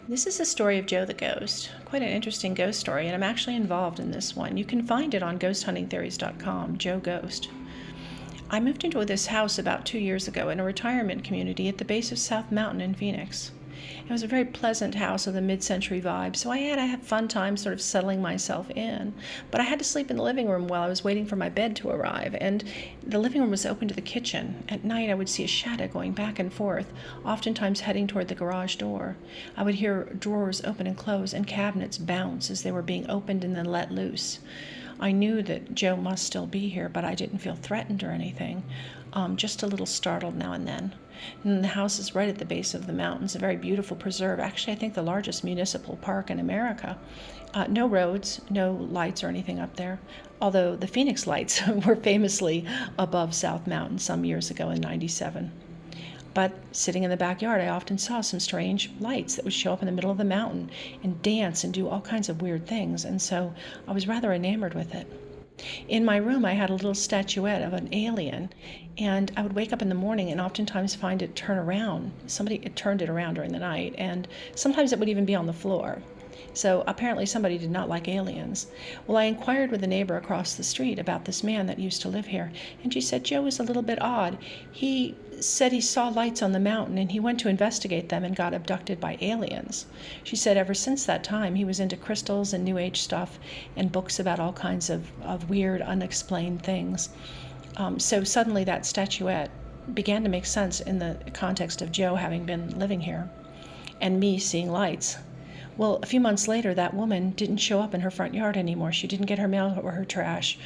This is the story of Joe the Ghost. Quite an interesting ghost story, and I'm actually involved in this one. You can find it on ghosthuntingtheories.com, Joe Ghost. I moved into this house about 2 years ago in a retirement community at the base of South Mountain in Phoenix. It was a very pleasant house with a mid-century vibe, so I had a fun time sort of settling myself in. But I had to sleep in the living room while I was waiting for my bed to arrive, and the living room was open to the kitchen. At night, I would see a shadow going back and forth, oftentimes heading toward the garage door. I would hear drawers open and close and cabinets bounce as they were being opened and then let loose. I knew that Joe must still be here, but I didn't feel threatened or anything, just a little startled now and then. And the house is right at the base of the mountains, a very beautiful preserve, actually I think the largest municipal park in America. No roads, no lights or anything up there, although the Phoenix lights were famously above South Mountain some years ago in '97. But sitting in the backyard, I often saw some strange lights that would show up in the middle of the mountain and dance and do all kinds of weird things, and so I was rather enamored with it. In my room, I had a little statuette of an alien, and I would wake up in the morning and oftentimes find it turn around. Somebody had turned it around during the night, and sometimes it would even be on the floor. So apparently somebody did not like aliens. Well, I inquired with a neighbor across the street about this man that used to live here, and she said Joe is a little bit odd. He said he saw lights on the mountain, and he went to investigate them and got abducted by aliens. She said ever since that time he was into crystals and New Age stuff and books about all kinds of weird, unexplained things. So suddenly that statuette began to make sense in the context of Joe having been living here and me seeing lights. Well, a few months later, that woman didn't show up in her front yard anymore. She didn't get her mail or her trash.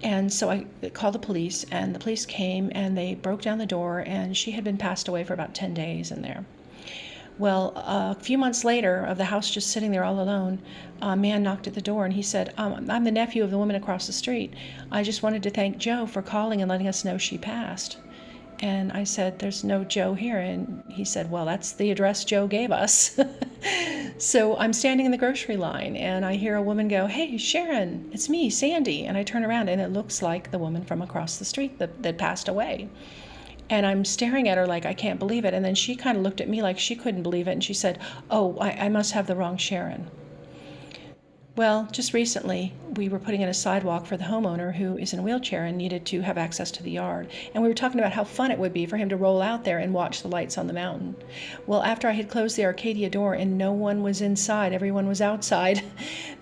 And so I called the police, and the police came, and they broke down the door, and she had been passed away for about 10 days in there. Well, a few months later, of the house just sitting there all alone, a man knocked at the door, and he said, I'm the nephew of the woman across the street. I just wanted to thank Joe for calling and letting us know she passed. And I said, there's no Joe here. And he said, well, that's the address Joe gave us. So I'm standing in the grocery line, and I hear a woman go, hey, Sharon, it's me, Sandy. And I turn around, and it looks like the woman from across the street that passed away. And I'm staring at her like I can't believe it. And then she kind of looked at me like she couldn't believe it. And she said, oh, I must have the wrong Sharon. Well, just recently, we were putting in a sidewalk for the homeowner who is in a wheelchair and needed to have access to the yard. And we were talking about how fun it would be for him to roll out there and watch the lights on the mountain. Well, after I had closed the Arcadia door and no one was inside, everyone was outside,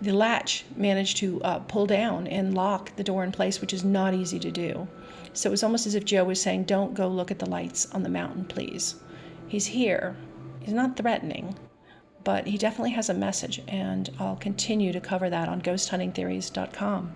the latch managed to pull down and lock the door in place, which is not easy to do. So it was almost as if Joe was saying, don't go look at the lights on the mountain, please. He's here. He's not threatening. But he definitely has a message, and I'll continue to cover that on ghosthuntingtheories.com.